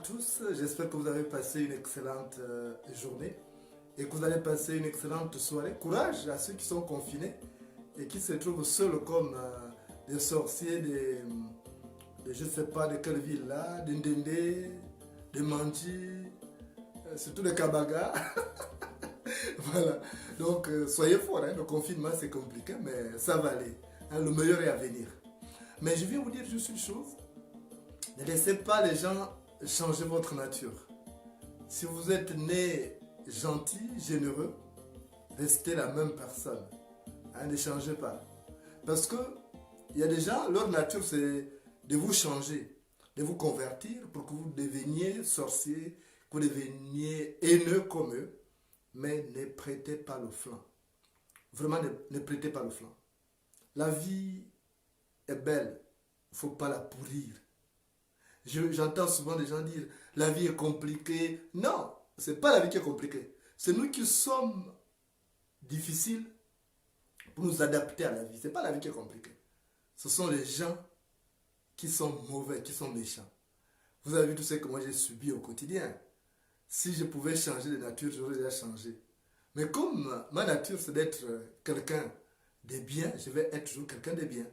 tous, j'espère que vous avez passé une excellente journée et que vous allez passer une excellente soirée. Courage à ceux qui sont confinés et qui se trouvent seuls comme des sorciers, je ne sais pas de quelle ville là, de Ndende, de Manji, surtout de Kabaga. Voilà, donc soyez forts, hein. Le confinement c'est compliqué mais ça va aller, hein. Le meilleur est à venir. Mais je viens vous dire juste une chose, ne laissez pas les gens changer votre nature. Si vous êtes né gentil, généreux, restez la même personne, hein, ne changez pas. Parce que il y a des gens, leur nature c'est de vous changer, de vous convertir pour que vous deveniez sorcier, que vous deveniez haineux comme eux. Mais ne prêtez pas le flanc. Vraiment, ne prêtez pas le flanc. La vie est belle, il ne faut pas la pourrir. J'entends souvent des gens dire la vie est compliquée. Non, ce n'est pas la vie qui est compliquée. C'est nous qui sommes difficiles pour nous adapter à la vie. Ce n'est pas la vie qui est compliquée. Ce sont les gens qui sont mauvais, qui sont méchants. Vous avez vu tout ce que moi j'ai subi au quotidien. Si je pouvais changer de nature, j'aurais déjà changé. Mais comme ma nature, c'est d'être quelqu'un de bien, je vais être toujours quelqu'un de bien.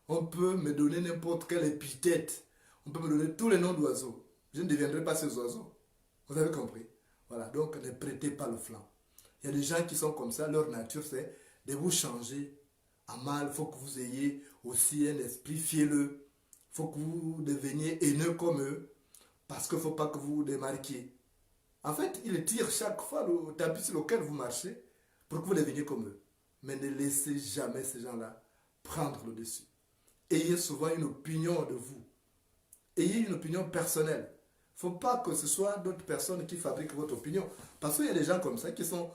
On peut me donner n'importe quelle épithète. On peut me donner tous les noms d'oiseaux. Je ne deviendrai pas ces oiseaux. Vous avez compris? Voilà, donc ne prêtez pas le flanc. Il y a des gens qui sont comme ça, leur nature, c'est de vous changer à mal. Il faut que vous ayez aussi un esprit fielleux. Il faut que vous deveniez haineux comme eux. Parce qu'il ne faut pas que vous vous démarquiez. En fait, ils tirent chaque fois le tapis sur lequel vous marchez pour que vous deveniez comme eux. Mais ne laissez jamais ces gens-là prendre le dessus. Ayez souvent une opinion de vous. Ayez une opinion personnelle. Il ne faut pas que ce soit d'autres personnes qui fabriquent votre opinion. Parce qu'il y a des gens comme ça qui sont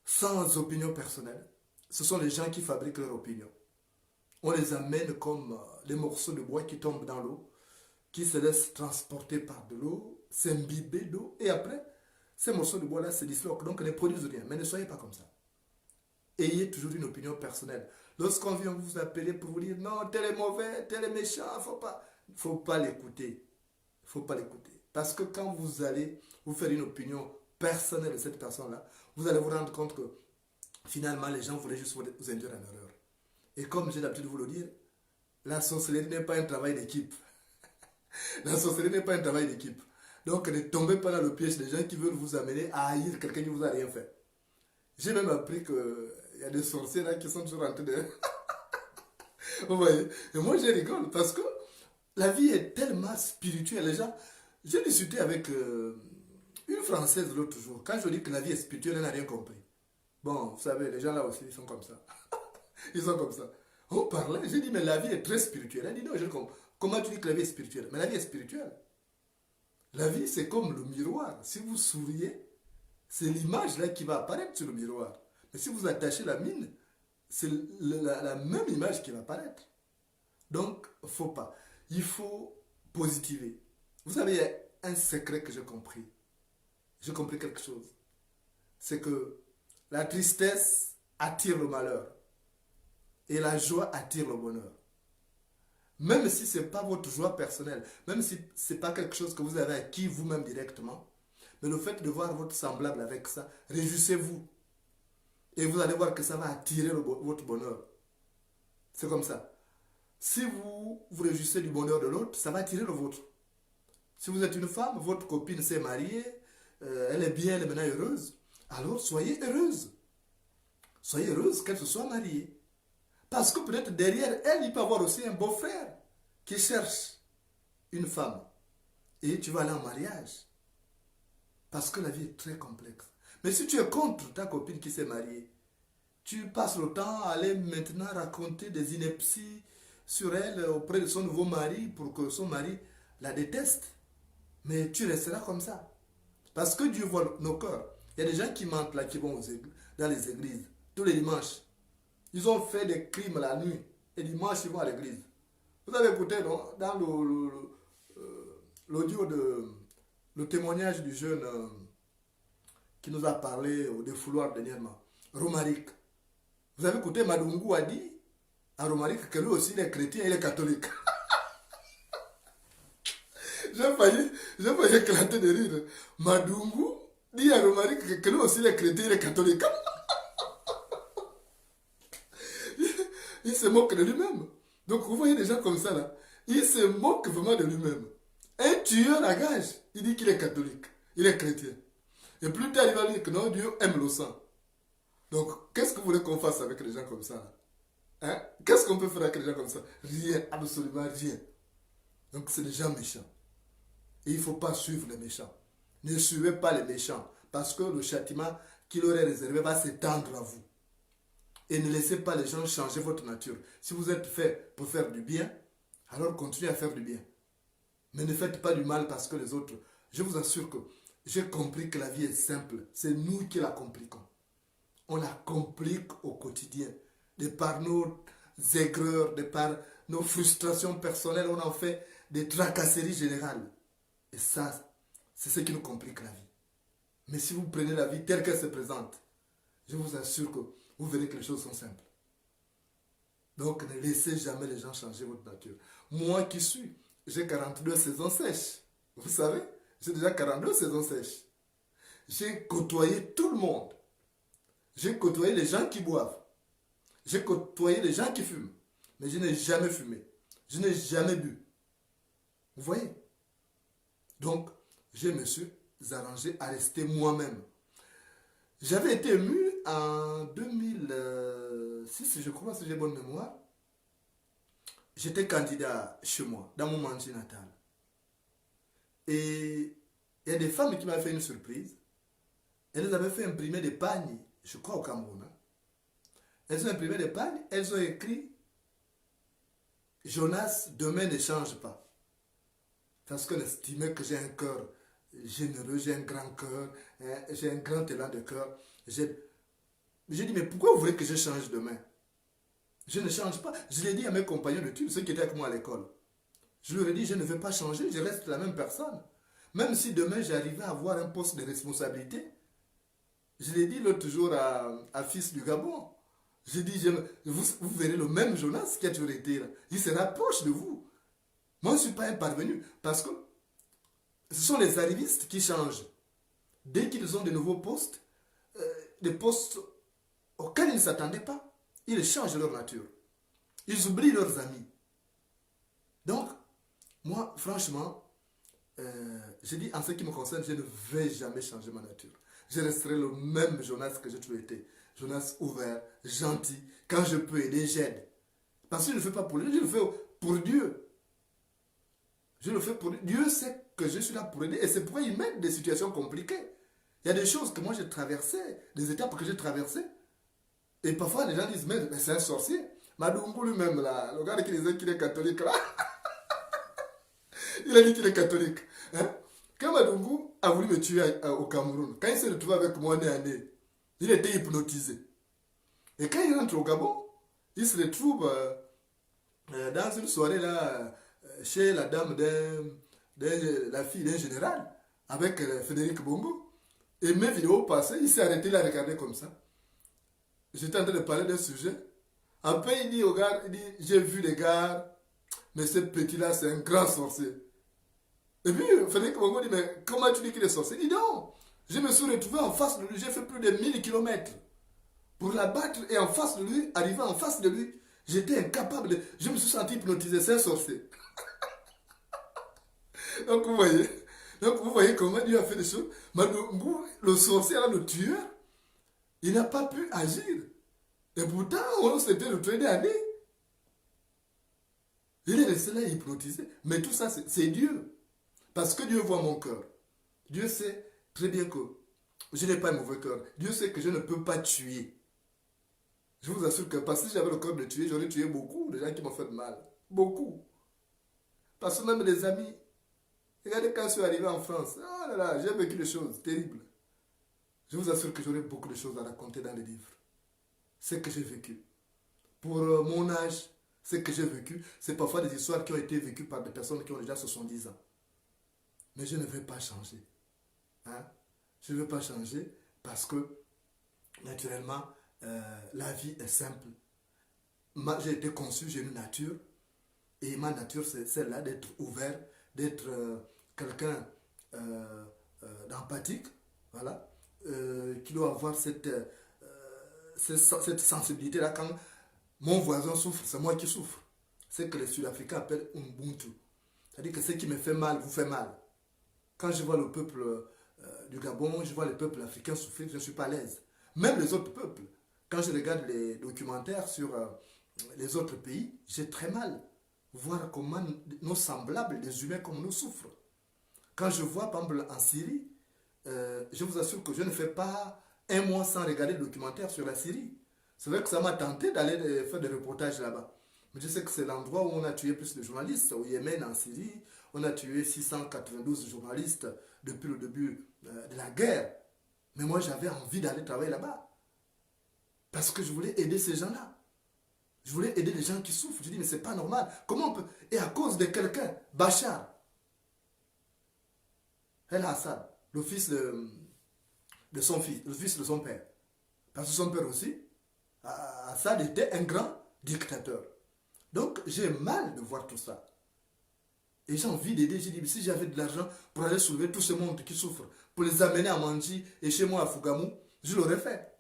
sans opinion personnelle. Ce sont les gens qui fabriquent leur opinion. On les amène comme des morceaux de bois qui tombent dans l'eau, qui se laissent transporter par de l'eau, s'imbiber d'eau, et après, ces morceaux de bois-là se disloquent, donc ne produisent rien. Mais ne soyez pas comme ça. Ayez toujours une opinion personnelle. Lorsqu'on vient vous appeler pour vous dire non, tel est mauvais, tel est méchant, il ne faut pas l'écouter. Il ne faut pas l'écouter. Parce que quand vous allez vous faire une opinion personnelle de cette personne-là, vous allez vous rendre compte que finalement les gens voulaient juste vous induire en erreur. Et comme j'ai l'habitude de vous le dire, la sorcellerie n'est pas un travail d'équipe. La sorcellerie n'est pas un travail d'équipe. Donc ne tombez pas dans le piège des gens qui veulent vous amener à haïr quelqu'un qui ne vous a rien fait. J'ai même appris qu'il y a des sorciers là qui sont toujours en train de... Vous voyez? Et moi je rigole parce que la vie est tellement spirituelle. Les gens... J'ai discuté avec une Française l'autre jour. Quand je dis que la vie est spirituelle, elle n'a rien compris. Bon, vous savez, les gens là aussi, ils sont comme ça. Ils sont comme ça. On parlait, j'ai dit, mais la vie est très spirituelle. Elle dit, non, je comprends. Comment tu dis que la vie est spirituelle? Mais la vie est spirituelle. La vie, c'est comme le miroir. Si vous souriez, c'est l'image là qui va apparaître sur le miroir. Mais si vous attachez la mine, c'est la même image qui va apparaître. Donc, il ne faut pas. Il faut positiver. Vous savez, il y a un secret que j'ai compris. J'ai compris quelque chose. C'est que la tristesse attire le malheur. Et la joie attire le bonheur. Même si ce n'est pas votre joie personnelle, même si ce n'est pas quelque chose que vous avez acquis vous-même directement, mais le fait de voir votre semblable avec ça, réjouissez-vous. Et vous allez voir que ça va attirer votre bonheur. C'est comme ça. Si vous vous réjouissez du bonheur de l'autre, ça va attirer le vôtre. Si vous êtes une femme, votre copine s'est mariée, elle est bien, elle est maintenant heureuse, alors soyez heureuse. Soyez heureuse qu'elle se soit mariée. Parce que peut-être derrière elle, il peut y avoir aussi un beau-frère qui cherche une femme. Et tu vas aller en mariage. Parce que la vie est très complexe. Mais si tu es contre ta copine qui s'est mariée, tu passes le temps à aller maintenant raconter des inepties sur elle auprès de son nouveau mari pour que son mari la déteste. Mais tu resteras comme ça. Parce que Dieu voit nos cœurs. Il y a des gens qui mentent là, qui vont dans les églises tous les dimanches. Ils ont fait des crimes la nuit. Et dimanche, ils vont à l'église. Vous avez écouté, non? Dans l'audio le témoignage du jeune qui nous a parlé au défouloir dernièrement. Romaric. Vous avez écouté, Madungu a dit à Romaric que lui aussi il est chrétien et il est catholique. j'ai failli éclater de rire. Madungu dit à Romaric que nous aussi les chrétiens et les catholiques. Il se moque de lui-même. Donc vous voyez des gens comme ça là. Il se moque vraiment de lui-même. Un tueur à gage, il dit qu'il est catholique, il est chrétien. Et plus tard, il va dire que non, Dieu aime le sang. Donc, qu'est-ce que vous voulez qu'on fasse avec les gens comme ça là? Hein? Qu'est-ce qu'on peut faire avec les gens comme ça? Rien, absolument rien. Donc, c'est des gens méchants. Et il ne faut pas suivre les méchants. Ne suivez pas les méchants. Parce que le châtiment qu'il aurait réservé va s'étendre à vous. Et ne laissez pas les gens changer votre nature. Si vous êtes fait pour faire du bien, alors continuez à faire du bien. Mais ne faites pas du mal parce que les autres... Je vous assure que j'ai compris que la vie est simple. C'est nous qui la compliquons. On la complique au quotidien. De par nos aigreurs, de par nos frustrations personnelles, on en fait des tracasseries générales. Et ça, c'est ce qui nous complique la vie. Mais si vous prenez la vie telle qu'elle se présente, je vous assure que vous verrez que les choses sont simples. Donc ne laissez jamais les gens changer votre nature. Moi qui suis, j'ai 42 saisons sèches. Vous savez, j'ai déjà 42 saisons sèches. J'ai côtoyé tout le monde. J'ai côtoyé les gens qui boivent. J'ai côtoyé les gens qui fument. Mais je n'ai jamais fumé. Je n'ai jamais bu. Vous voyez? Donc, je me suis arrangé à rester moi-même. J'avais été ému en 2006, je crois, si j'ai bonne mémoire. J'étais candidat chez moi, dans mon mandat natal. Et il y a des femmes qui m'avaient fait une surprise. Elles avaient fait imprimer des pagnes, je crois au Cameroun. Hein. Elles ont imprimé des pagnes, elles ont écrit Jonas, demain ne change pas. Parce qu'on estimait que j'ai un cœur généreux, j'ai un grand cœur, hein, j'ai un grand élan de cœur. J'ai dit, mais pourquoi vous voulez que je change demain? Je ne change pas. Je l'ai dit à mes compagnons de tulle, ceux qui étaient avec moi à l'école. Je leur ai dit, je ne vais pas changer, je reste la même personne. Même si demain j'arrivais à avoir un poste de responsabilité, je l'ai dit l'autre jour à Fils du Gabon. J'ai dit, vous verrez le même Jonas qui a toujours été là. Il se rapproche de vous. Moi, je ne suis pas un parvenu. Parce que ce sont les arrivistes qui changent. Dès qu'ils ont de nouveaux postes, des postes auxquels ils ne s'attendaient pas, ils changent leur nature. Ils oublient leurs amis. Donc, moi, franchement, je dis en ce qui me concerne, je ne vais jamais changer ma nature. Je resterai le même Jonas que j'ai toujours été. Jonas ouvert, gentil. Quand je peux aider, j'aide. Parce que je ne le fais pas pour lui, je le fais pour Dieu. Je le fais pour Dieu. Dieu sait que je suis là pour aider. Et c'est pourquoi il m'aide des situations compliquées. Il y a des choses que moi j'ai traversées, des étapes que j'ai traversées. Et parfois les gens disent, mais c'est un sorcier. Madungu lui-même, là, le gars qui disait qu'il est catholique, là, il a dit qu'il est catholique. Hein? Quand Madungu a voulu me tuer au Cameroun, quand il s'est retrouvé avec moi nez à nez, il était hypnotisé. Et quand il rentre au Gabon, il se retrouve dans une soirée là, chez la dame la fille d'un général, avec Frédéric Bongo. Et mes vidéos passées, il s'est arrêté là à regarder comme ça. J'étais en train de parler d'un sujet. Après, il dit au gars, il dit, j'ai vu les gars, mais ce petit-là, c'est un grand sorcier. Et puis, Frédéric Bongo dit, mais comment tu dis qu'il est sorcier? Il dit, non, je me suis retrouvé en face de lui, j'ai fait plus de 1000 kilomètres pour l'abattre et en face de lui, arrivé en face de lui, j'étais incapable de... Je me suis senti hypnotisé, c'est un sorcier. Donc vous voyez comment Dieu a fait des choses. Mais le sorcier, là, le tueur, il n'a pas pu agir. Et pourtant, on s'était retrouvé à nez. Il est resté là hypnotisé. Mais tout ça, c'est Dieu. Parce que Dieu voit mon cœur. Dieu sait très bien que je n'ai pas un mauvais cœur. Dieu sait que je ne peux pas tuer. Je vous assure que parce que j'avais le cœur de tuer, j'aurais tué beaucoup de gens qui m'ont fait mal. Beaucoup. Parce que même les amis, regardez quand je suis arrivé en France, oh là là, j'ai vécu des choses terribles. Je vous assure que j'aurai beaucoup de choses à raconter dans les livres. Ce que j'ai vécu. Pour mon âge, ce que j'ai vécu, c'est parfois des histoires qui ont été vécues par des personnes qui ont déjà 70 ans. Mais je ne vais pas changer. Hein? Je ne vais pas changer parce que, naturellement, la vie est simple. J'ai été conçu, j'ai une nature. Et ma nature, c'est celle-là d'être ouvert, d'être quelqu'un d'empathique, voilà, qui doit avoir cette sensibilité-là. Quand mon voisin souffre, c'est moi qui souffre. C'est que les Sud-Africains appellent Ubuntu. C'est-à-dire que ce qui me fait mal, vous fait mal. Quand je vois le peuple du Gabon, je vois les peuples africains souffrir, je ne suis pas à l'aise. Même les autres peuples. Quand je regarde les documentaires sur les autres pays, j'ai très mal. Voir comment nos semblables, les humains comme nous souffrent. Quand je vois, par exemple, en Syrie, je vous assure que je ne fais pas un mois sans regarder le documentaire sur la Syrie. C'est vrai que ça m'a tenté d'aller faire des reportages là-bas. Mais je sais que c'est l'endroit où on a tué plus de journalistes. Au Yémen, en Syrie, on a tué 692 journalistes depuis le début de la guerre. Mais moi, j'avais envie d'aller travailler là-bas. Parce que je voulais aider ces gens-là. Je voulais aider les gens qui souffrent. Je dis, mais c'est pas normal. Comment on peut... Et à cause de quelqu'un, Bachar el-Assad, le fils de son fils, le fils de son père. Parce que son père aussi, Assad était un grand dictateur. Donc, j'ai mal de voir tout ça. Et j'ai envie d'aider. J'ai dit, si j'avais de l'argent pour aller soulever tout ce monde qui souffre, pour les amener à Manji et chez moi à Fougamou, je l'aurais fait.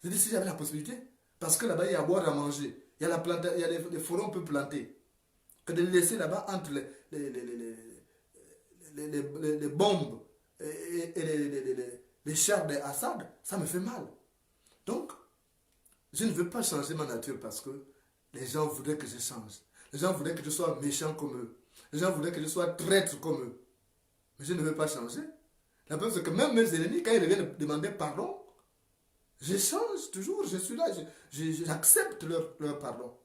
J'ai dit, si j'avais la possibilité, parce que là-bas, il y a à boire, à manger. Il y a, il y a des forêts on peut planter. Que de les laisser là-bas entre les bombes et les chars d'Assad, ça me fait mal. Donc, je ne veux pas changer ma nature parce que les gens voudraient que je change. Les gens voudraient que je sois méchant comme eux. Les gens voudraient que je sois traître comme eux. Mais je ne veux pas changer. La preuve, c'est que même mes ennemis, quand ils viennent demander pardon, je change toujours, je suis là, j'accepte leur pardon.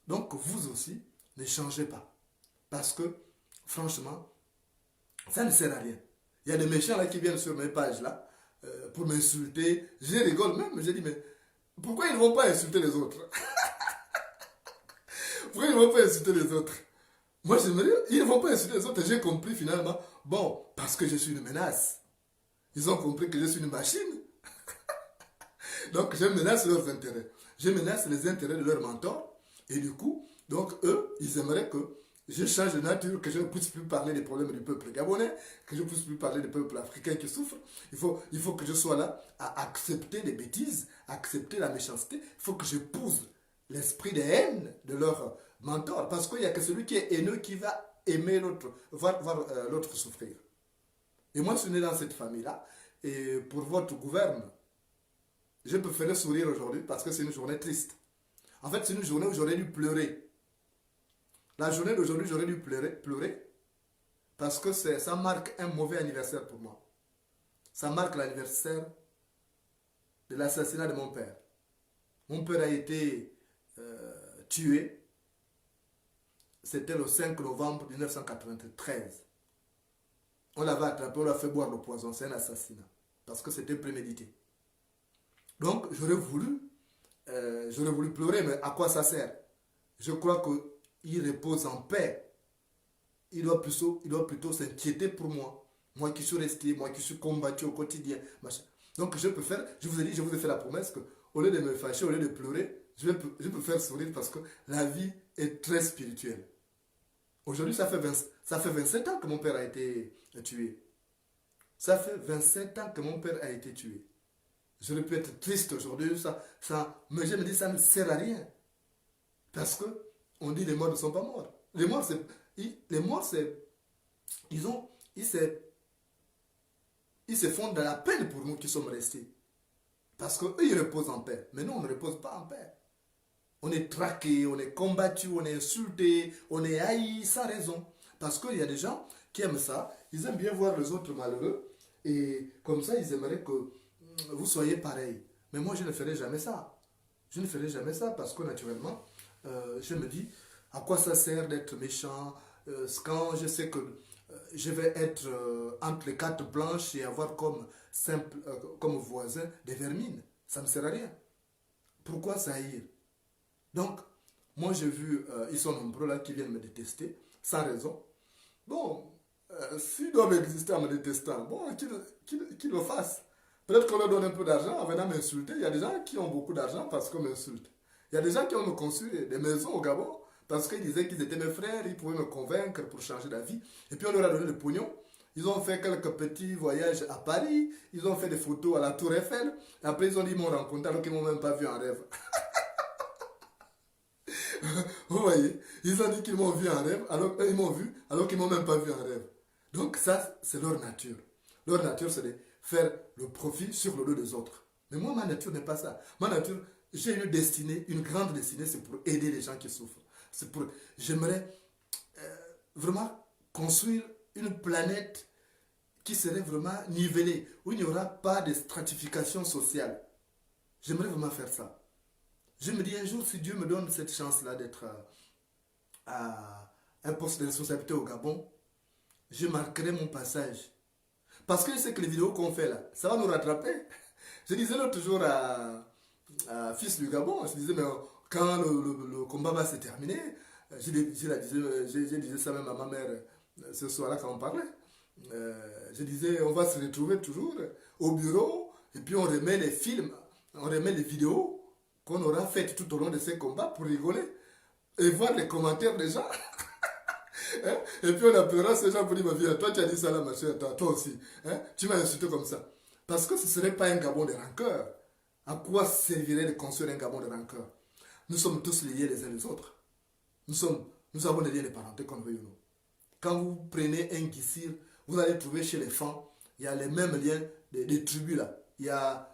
Donc, vous aussi, ne changez pas. Parce que, franchement, ça ne sert à rien. Il y a des méchants là qui viennent sur mes pages là pour m'insulter. Je rigole même, je dis, mais pourquoi ils ne vont pas insulter les autres? Pourquoi ils ne vont pas insulter les autres? Moi, je me dis, ils ne vont pas insulter les autres. J'ai compris finalement, bon, parce que je suis une menace. Ils ont compris que je suis une machine. Donc, je menace leurs intérêts. Je menace les intérêts de leurs mentors. Et du coup, donc, eux, ils aimeraient que je change de nature, que je ne puisse plus parler des problèmes du peuple gabonais, que je ne puisse plus parler des peuples africains qui souffrent. Il faut que je sois là à accepter les bêtises, accepter la méchanceté. Il faut que je pousse l'esprit de haine de leurs mentors. Parce qu'il n'y a que celui qui est haineux qui va aimer l'autre, voir l'autre souffrir. Et moi, je suis né dans cette famille-là. Et pour votre gouvernement, je préfère sourire aujourd'hui parce que c'est une journée triste. En fait, c'est une journée où j'aurais dû pleurer. La journée d'aujourd'hui, j'aurais dû pleurer parce que ça marque un mauvais anniversaire pour moi. Ça marque l'anniversaire de l'assassinat de mon père. Mon père a été tué. C'était le 5 novembre 1993. On l'avait attrapé, on l'a fait boire le poison. C'est un assassinat. Parce que c'était prémédité. Donc, j'aurais voulu pleurer, mais à quoi ça sert? Je crois qu'il repose en paix. Il doit plutôt s'inquiéter pour moi. Moi qui suis resté, moi qui suis combattu au quotidien. Machin. Donc, je vous ai dit, je vous ai fait la promesse qu'au lieu de me fâcher, au lieu de pleurer, je préfère sourire parce que la vie est très spirituelle. Aujourd'hui, ça fait 27 ans que mon père a été tué. Ça fait 27 ans que mon père a été tué. J'aurais pu être triste aujourd'hui, mais je me dis ça ne sert à rien. Parce que on dit les morts ne sont pas morts. Les morts, ils se font de la peine pour nous qui sommes restés. Parce qu'eux, ils reposent en paix. Mais nous, on ne repose pas en paix. On est traqué, on est combattu, on est insulté, on est haï sans raison. Parce qu'il y a des gens qui aiment ça. Ils aiment bien voir les autres malheureux. Et comme ça, ils aimeraient que vous soyez pareil. Mais moi, je ne ferai jamais ça. Je ne ferai jamais ça parce que naturellement, je me dis, à quoi ça sert d'être méchant quand je sais que je vais être entre les cartes blanches et avoir comme voisin des vermines. Ça ne sert à rien. Pourquoi ça haïr? Donc, moi j'ai vu, ils sont nombreux là qui viennent me détester, sans raison. Bon, s'ils doivent exister en me détestant, bon, qu'ils le fassent. Peut-être qu'on leur donne un peu d'argent en venant m'insulter. Il y a des gens qui ont beaucoup d'argent parce qu'on m'insulte. Il y a des gens qui ont me construit des maisons au Gabon parce qu'ils disaient qu'ils étaient mes frères, ils pouvaient me convaincre pour changer d'avis. Et puis on leur a donné le pognon. Ils ont fait quelques petits voyages à Paris, ils ont fait des photos à la Tour Eiffel. Après, ils ont dit qu'ils m'ont rencontré alors qu'ils ne m'ont même pas vu en rêve. Vous voyez, ils ont dit qu'ils m'ont vu en rêve, alors ils m'ont vu alors qu'ils ne m'ont même pas vu en rêve. Donc ça, c'est leur nature. Leur nature, c'est de faire le profit sur le dos des autres. Mais moi, ma nature n'est pas ça. Ma nature, j'ai une destinée, une grande destinée, c'est pour aider les gens qui souffrent. C'est pour, j'aimerais vraiment construire une planète qui serait vraiment nivellée, où il n'y aura pas de stratification sociale. J'aimerais vraiment faire ça. Je me dis un jour, si Dieu me donne cette chance-là d'être à un poste de responsabilité au Gabon, je marquerai mon passage. Parce que je sais que les vidéos qu'on fait là, ça va nous rattraper. Je disais l'autre jour à Fils du Gabon, je disais, mais quand le combat va se terminer, je disais ça même à ma mère ce soir-là quand on parlait. Je disais, on va se retrouver toujours au bureau, et puis on remet les films, on remet les vidéos qu'on aura faites tout au long de ces combats pour rigoler et voir les commentaires des gens. Hein? Et puis on appellera ces gens pour dire, ma vie, toi tu as dit ça là, ma chère, toi aussi. Hein? Tu m'as insulté comme ça. Parce que ce ne serait pas un Gabon de rancœur. À quoi servirait de construire un Gabon de rancœur? Nous sommes tous liés les uns les autres. Nous avons des liens de parenté qu'on veut ou non. Quand vous prenez un Guissir, vous allez trouver chez les femmes, il y a les mêmes liens des tribus là. Il y a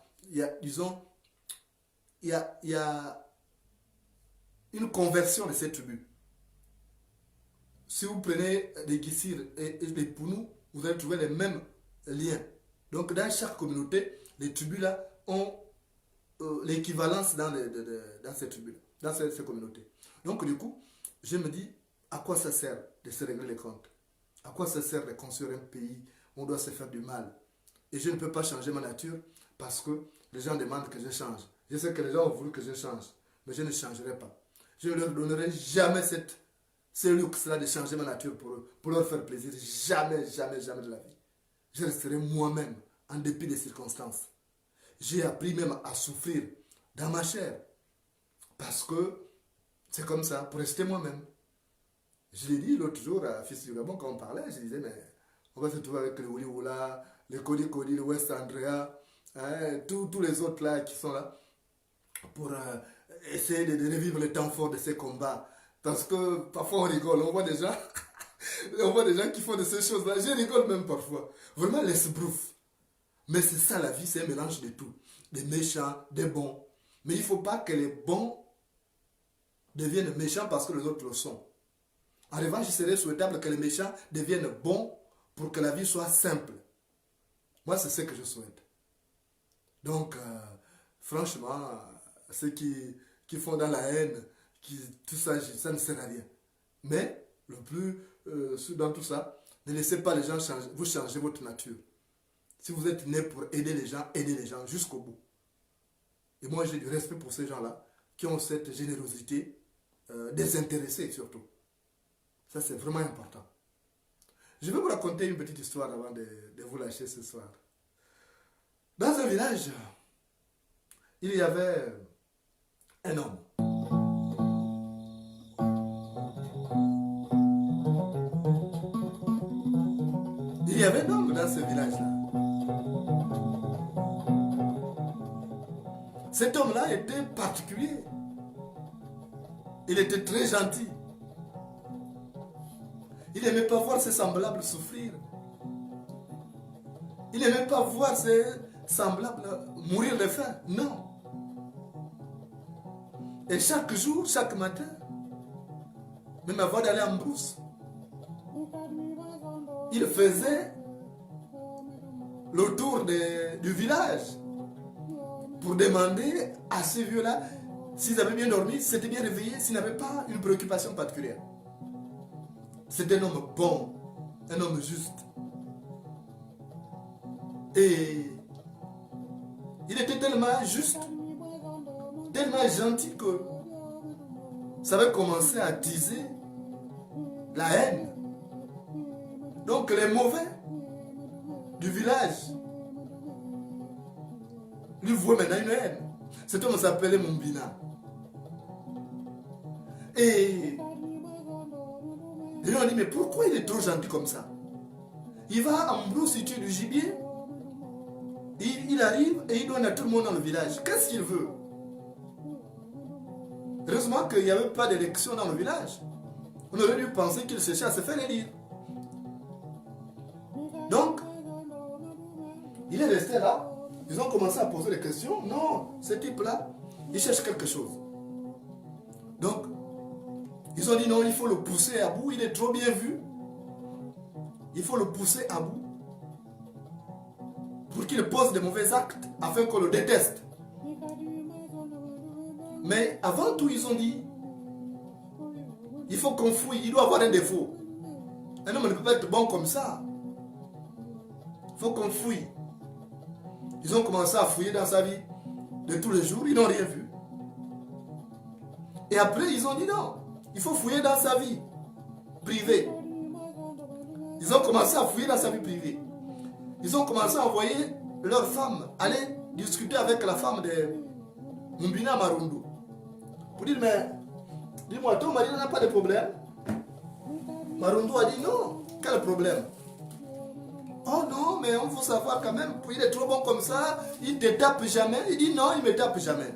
disons, il y a une conversion de ces tribus. Si vous prenez des Guissir et des Pounou, vous allez trouver les mêmes liens. Donc dans chaque communauté, les tribus là ont l'équivalence dans ces tribus, dans ces communautés. Donc du coup, je me dis, à quoi ça sert de se régler les comptes? À quoi ça sert de construire un pays où on doit se faire du mal? Et je ne peux pas changer ma nature parce que les gens demandent que je change. Je sais que les gens ont voulu que je change, mais je ne changerai pas. Je ne leur donnerai jamais ce luxe-là de changer ma nature pour eux, pour leur faire plaisir. Jamais, jamais, jamais de la vie. Je resterai moi-même, en dépit des circonstances. J'ai appris même à souffrir dans ma chair. Parce que c'est comme ça, pour rester moi-même. Je l'ai dit l'autre jour à Fils du Gabon, quand on parlait, je disais, mais on va se trouver avec le Wuli Wula, le Kodi Kodi, le West Andrea, hein, tous les autres là qui sont là, pour essayer de revivre le temps fort de ces combats. Parce que parfois on rigole, on voit des gens, on voit des gens qui font de ces choses-là. Je rigole même parfois. Vraiment, laisse-brouf. Mais c'est ça la vie, c'est un mélange de tout. Des méchants, des bons. Mais il ne faut pas que les bons deviennent méchants parce que les autres le sont. En revanche, il serait souhaitable que les méchants deviennent bons pour que la vie soit simple. Moi, c'est ce que je souhaite. Donc, franchement, ceux qui font dans la haine, tout ça, ça ne sert à rien. Mais, le plus dans tout ça, ne laissez pas les gens vous changer votre nature. Si vous êtes né pour aider les gens jusqu'au bout. Et moi, j'ai du respect pour ces gens-là qui ont cette générosité désintéressée surtout. Ça, c'est vraiment important. Je vais vous raconter une petite histoire avant de vous lâcher ce soir. Dans un village, il y avait un homme. Il y avait un homme dans ce village-là. Cet homme-là était particulier. Il était très gentil. Il n'aimait pas voir ses semblables souffrir. Il n'aimait pas voir ses semblables mourir de faim. Non. Et chaque jour, chaque matin, même avant d'aller en brousse, il faisait le tour du village pour demander à ces vieux-là s'ils avaient bien dormi, s'ils étaient bien réveillés, s'ils n'avaient pas une préoccupation particulière. C'était un homme bon, un homme juste. Et il était tellement juste, tellement gentil que ça avait commencé à attiser la haine. Donc les mauvais du village lui vouaient maintenant une haine. Cet homme s'appelait Mumbina. Et Et là on dit, mais pourquoi il est trop gentil comme ça? Il va en brousse, il tue du gibier. Il arrive et il donne à tout le monde dans le village. Qu'est-ce qu'il veut? Heureusement qu'il n'y avait pas d'élection dans le village. On aurait dû penser qu'il cherchait à se faire élire. Donc, il est resté là. Ils ont commencé à poser des questions. Non, ce type-là, il cherche quelque chose. Donc, ils ont dit non, il faut le pousser à bout. Il est trop bien vu. Il faut le pousser à bout. Pour qu'il pose de mauvais actes, afin qu'on le déteste. Mais avant tout, ils ont dit, il faut qu'on fouille, il doit avoir un défaut. Un homme ne peut pas être bon comme ça. Il faut qu'on fouille. Ils ont commencé à fouiller dans sa vie de tous les jours, ils n'ont rien vu. Et après, ils ont dit non, il faut fouiller dans sa vie privée. Ils ont commencé à fouiller dans sa vie privée. Ils ont commencé à envoyer leur femme aller discuter avec la femme de Mumbina Marundu. Pour dire, mais dis-moi, ton mari n'a pas de problème? Marundu a dit non, quel problème? Oh non, mais on veut savoir quand même, il est trop bon comme ça, il ne te tape jamais. Il dit non, il ne me tape jamais.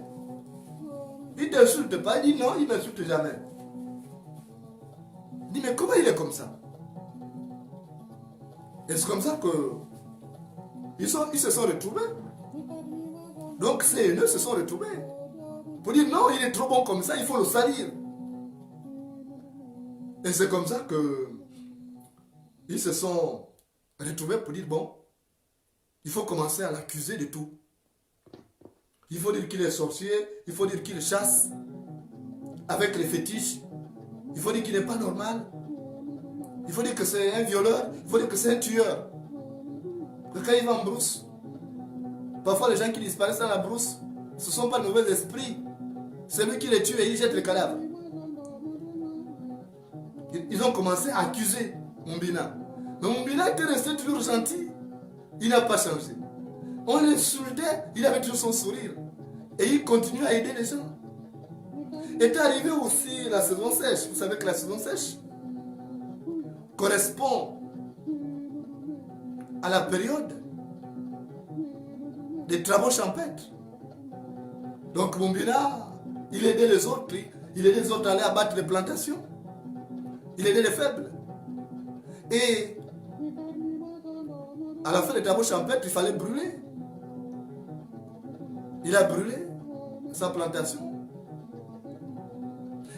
Il ne t'insulte pas, il dit non, il ne m'insulte jamais. Il dit, mais comment il est comme ça? Et c'est comme ça que ils se sont retrouvés. Donc ces haineux se sont retrouvés. Pour dire non, il est trop bon comme ça, il faut le salir. Et c'est comme ça que ils se sont retrouvés pour dire bon, il faut commencer à l'accuser de tout. Il faut dire qu'il est sorcier, il faut dire qu'il chasse avec les fétiches, il faut dire qu'il n'est pas normal, il faut dire que c'est un violeur, il faut dire que c'est un tueur. Que quand il va en brousse, parfois les gens qui disparaissent dans la brousse, ce ne sont pas de mauvais esprits. C'est lui qui les tue et il jette le cadavre. Ils ont commencé à accuser Mumbina. Mais Mumbina était resté toujours gentil. Il n'a pas changé. On l'insultait, il avait toujours son sourire. Et il continue à aider les gens. Est arrivé aussi la saison sèche. Vous savez que la saison sèche correspond à la période des travaux champêtres. Donc Mumbina, il aidait les autres. Il aidait les autres à aller abattre les plantations. Il aidait les faibles. Et à la fin des travaux champêtres, il fallait brûler. Il a brûlé sa plantation.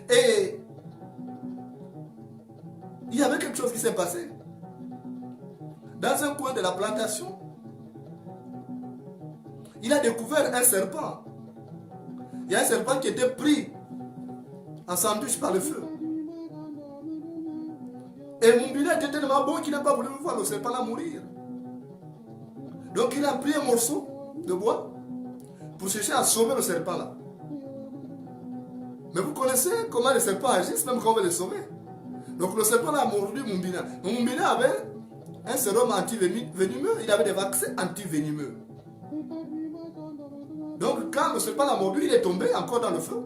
Et il y avait quelque chose qui s'est passé. Dans un coin de la plantation, il a découvert un serpent. Il y a un serpent qui était pris en sandwich par le feu. Et Mumbina était tellement bon qu'il n'a pas voulu voir le serpent là mourir. Donc il a pris un morceau de bois pour chercher à sauver le serpent là. Mais vous connaissez comment les serpents agissent même quand on veut les sauver. Donc le serpent là a mordu Mumbina. Mais Mumbina avait un sérum anti-venimeux, il avait des vaccins anti-venimeux. Donc quand le serpent l'a mordu, il est tombé encore dans le feu.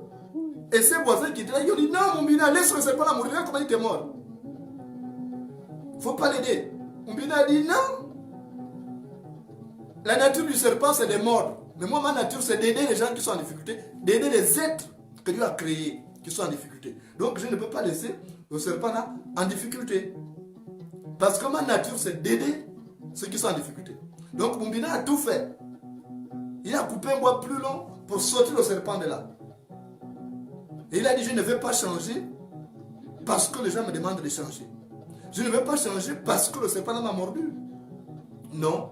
Et ses voisins qui étaient là, ils ont dit non Mumbina, laisse le serpent là mourir, regarde comment il était mort. Il ne faut pas l'aider. Mumbina a dit non. La nature du serpent c'est de mordre. Mais moi ma nature c'est d'aider les gens qui sont en difficulté, d'aider les êtres que Dieu a créés qui sont en difficulté. Donc je ne peux pas laisser le serpent là en difficulté. Parce que ma nature c'est d'aider ceux qui sont en difficulté. Donc Mumbina a tout fait. Il a coupé un bois plus long pour sortir le serpent de là. Et il a dit je ne vais pas changer parce que les gens me demandent de changer. Je ne vais pas changer parce que le serpent là m'a mordu. Non.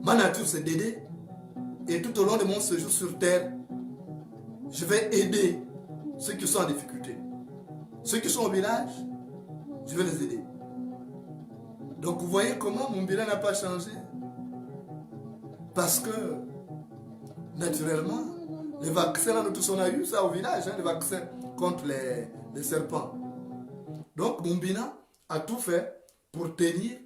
Ma nature c'est d'aider. Et tout au long de mon séjour sur terre, je vais aider ceux qui sont en difficulté. Ceux qui sont au village, je vais les aider. Donc vous voyez comment mon bilan n'a pas changé. Parce que, naturellement, les vaccins, là, nous tous on a eu ça au village, hein, les vaccins contre les serpents. Donc Mumbina a tout fait pour tenir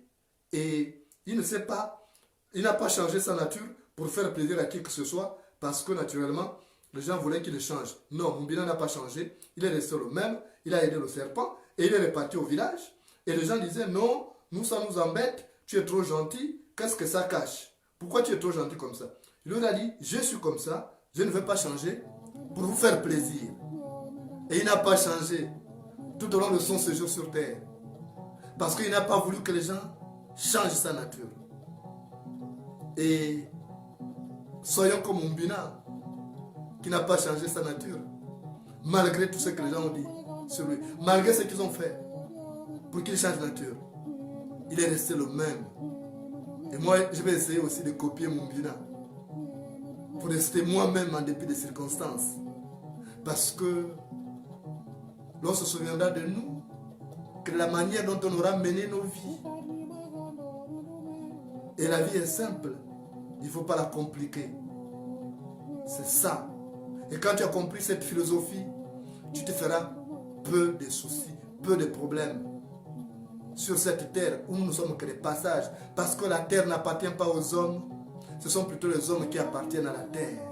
et il ne sait pas, il n'a pas changé sa nature pour faire plaisir à qui que ce soit parce que naturellement, les gens voulaient qu'il change. Non, Mumbina n'a pas changé, il est resté le même, il a aidé le serpent et il est reparti au village. Et les gens disaient, non, nous, ça nous embête, tu es trop gentil, qu'est-ce que ça cache? Pourquoi tu es trop gentil comme ça? Il leur a dit, je suis comme ça, je ne veux pas changer pour vous faire plaisir. Et il n'a pas changé tout au long de son séjour sur terre. Parce qu'il n'a pas voulu que les gens changent sa nature. Et soyons comme Umbina, qui n'a pas changé sa nature, malgré tout ce que les gens ont dit sur lui, malgré ce qu'ils ont fait pour qu'il change de nature. Il est resté le même. Et moi, je vais essayer aussi de copier Umbina pour rester moi-même en dépit des circonstances. Parce que l'on se souviendra de nous, que la manière dont on aura mené nos vies. Et la vie est simple, il ne faut pas la compliquer. C'est ça. Et quand tu as compris cette philosophie, tu te feras peu de soucis, peu de problèmes sur cette terre où nous ne sommes que des passages. Parce que la terre n'appartient pas aux hommes, ce sont plutôt les hommes qui appartiennent à la terre.